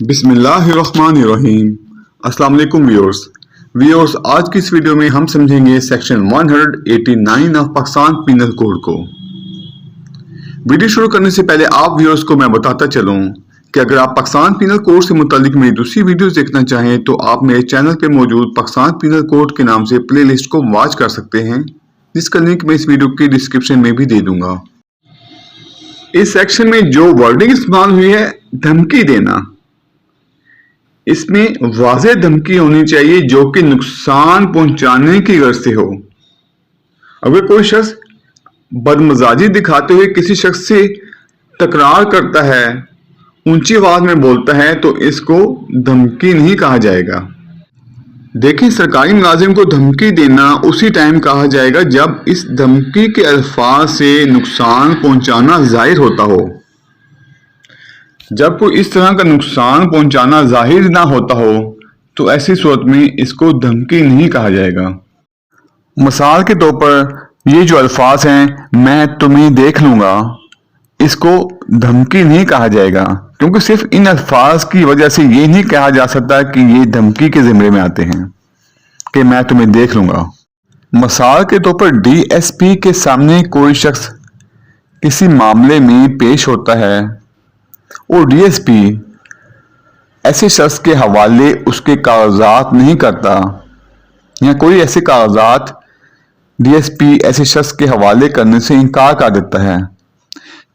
بسم اللہ الرحمن الرحیم۔ السلام علیکم ویورز، آج کی اس ویڈیو میں ہم سمجھیں گے section 189 of Pakistan penal code کو۔ ویڈیو شروع کرنے سے پہلے آپ ویورز کو میں بتاتا چلوں کہ اگر آپ پاکستان پینل کوڈ سے متعلق میری دوسری ویڈیوز دیکھنا چاہیں تو آپ میرے چینل پہ موجود پاکستان پینل کوڈ کے نام سے پلے لسٹ کو واچ کر سکتے ہیں، جس کا لنک میں اس ویڈیو کی ڈسکرپشن میں بھی دے دوں گا۔ اس سیکشن میں جو ورڈنگ استعمال ہوئی ہے، دھمکی دینا، اس میں واضح دھمکی ہونی چاہیے جو کہ نقصان پہنچانے کی غرض سے ہو۔ اگر کوئی شخص بدمزاجی دکھاتے ہوئے کسی شخص سے تکرار کرتا ہے، اونچی آواز میں بولتا ہے، تو اس کو دھمکی نہیں کہا جائے گا۔ دیکھیں، سرکاری ملازم کو دھمکی دینا اسی ٹائم کہا جائے گا جب اس دھمکی کے الفاظ سے نقصان پہنچانا ظاہر ہوتا ہو۔ جب کوئی اس طرح کا نقصان پہنچانا ظاہر نہ ہوتا ہو تو ایسی صورت میں اس کو دھمکی نہیں کہا جائے گا۔ مثال کے طور پر یہ جو الفاظ ہیں، میں تمہیں دیکھ لوں گا، اس کو دھمکی نہیں کہا جائے گا، کیونکہ صرف ان الفاظ کی وجہ سے یہ نہیں کہا جا سکتا کہ یہ دھمکی کے زمرے میں آتے ہیں کہ میں تمہیں دیکھ لوں گا۔ مثال کے طور پر ڈی ایس پی کے سامنے کوئی شخص کسی معاملے میں پیش ہوتا ہے اور ڈی ایس پی ایسے شخص کے حوالے اس کے کاغذات نہیں کرتا، یا کوئی ایسے کاغذات ڈی ایس پی ایسے شخص کے حوالے کرنے سے انکار کر دیتا ہے،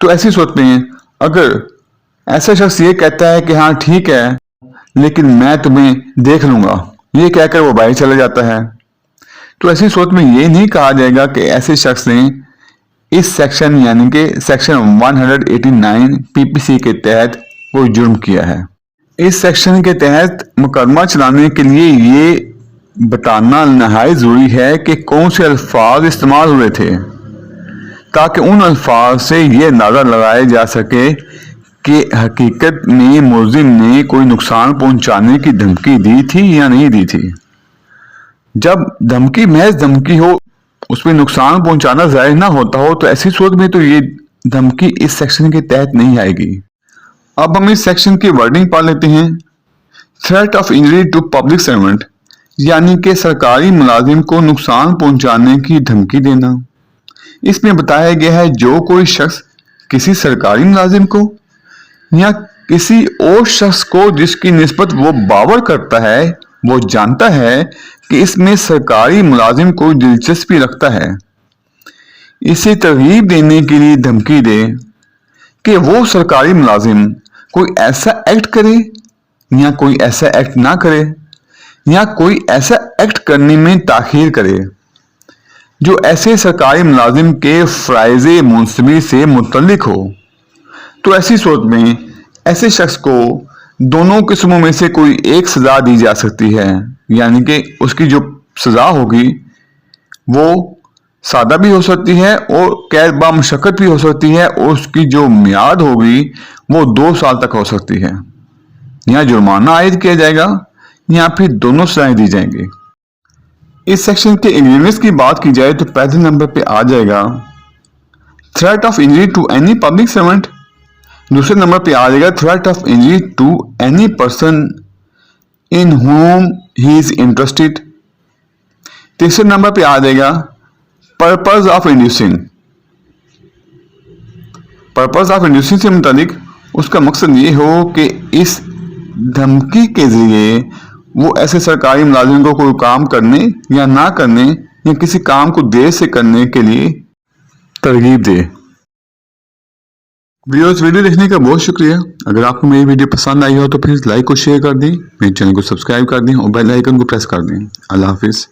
تو ایسی صورت میں اگر ایسا شخص یہ کہتا ہے کہ ہاں ٹھیک ہے لیکن میں تمہیں دیکھ لوں گا، یہ کہہ کر وہ باہر چلا جاتا ہے، تو ایسی صورت میں یہ نہیں کہا جائے گا کہ ایسے شخص نے اس سیکشن یعنی کہ سیکشن 189 پی پی سی کے تحت کوئی جرم کیا ہے۔ اس سیکشن کے تحت مقدمہ چلانے کے لیے یہ بتانا نہایت ضروری ہے کہ کون سے الفاظ استعمال ہوئے تھے، تاکہ ان الفاظ سے یہ اندازہ لگایا جا سکے کہ حقیقت میں ملزم نے کوئی نقصان پہنچانے کی دھمکی دی تھی یا نہیں دی تھی۔ جب دھمکی محض دھمکی ہو، اس میں نقصان پہنچانا ظاہر نہ ہوتا ہو، تو ایسی صورت میں تو یہ دھمکی اس سیکشن کے تحت نہیں آئے گی۔ اب ہم اس سیکشن کی ورڈنگ پڑھ لیتے ہیں۔ Threat of injury to public servant, یعنی کہ سرکاری ملازم کو نقصان پہنچانے کی دھمکی دینا۔ اس میں بتایا گیا ہے جو کوئی شخص کسی سرکاری ملازم کو یا کسی اور شخص کو جس کی نسبت وہ باور کرتا ہے، وہ جانتا ہے کہ اس میں سرکاری ملازم کو دلچسپی رکھتا ہے، اسے ترغیب دینے کے لیے دھمکی دے کہ وہ سرکاری ملازم کوئی ایسا ایکٹ کرے یا کوئی ایسا ایکٹ نہ کرے، یا کوئی ایسا ایکٹ کرنے میں تاخیر کرے جو ایسے سرکاری ملازم کے فرائض منصبی سے متعلق ہو، تو ایسی صورت میں ایسے شخص کو دونوں قسموں میں سے کوئی ایک سزا دی جا سکتی ہے، یعنی کہ اس کی جو سزا ہوگی وہ سادہ بھی ہو سکتی ہے اور قید با مشقت بھی ہو سکتی ہے، اور اس کی جو میعاد ہوگی وہ 2 سال تک ہو سکتی ہے، یا جرمانہ عائد کیا جائے گا یا پھر دونوں سزائیں دی جائیں گی۔ اس سیکشن کے ایگریمنٹس کی بات کی جائے تو پہلے نمبر پہ آ جائے گا threat of injury to any public servant, دوسرے نمبر پہ آ جائے گا threat of injury to any person in whom he is interested, تیسرے نمبر پہ آ جائے گا purpose of inducing. Purpose of inducing سے متعلق اس کا مقصد یہ ہو کہ اس دھمکی کے ذریعے وہ ایسے سرکاری ملازم کو کوئی کام کرنے یا نہ کرنے یا کسی کام کو دیر سے کرنے کے لیے ترغیب دے۔ ویڈیو دیکھنے کا بہت شکریہ۔ اگر آپ کو میری ویڈیو پسند آئی ہو تو پلیز لائک اور شیئر کر دیں، میرے چینل کو سبسکرائب کر دیں اور بیل آئیکن کو پریس کر دیں۔ اللہ حافظ۔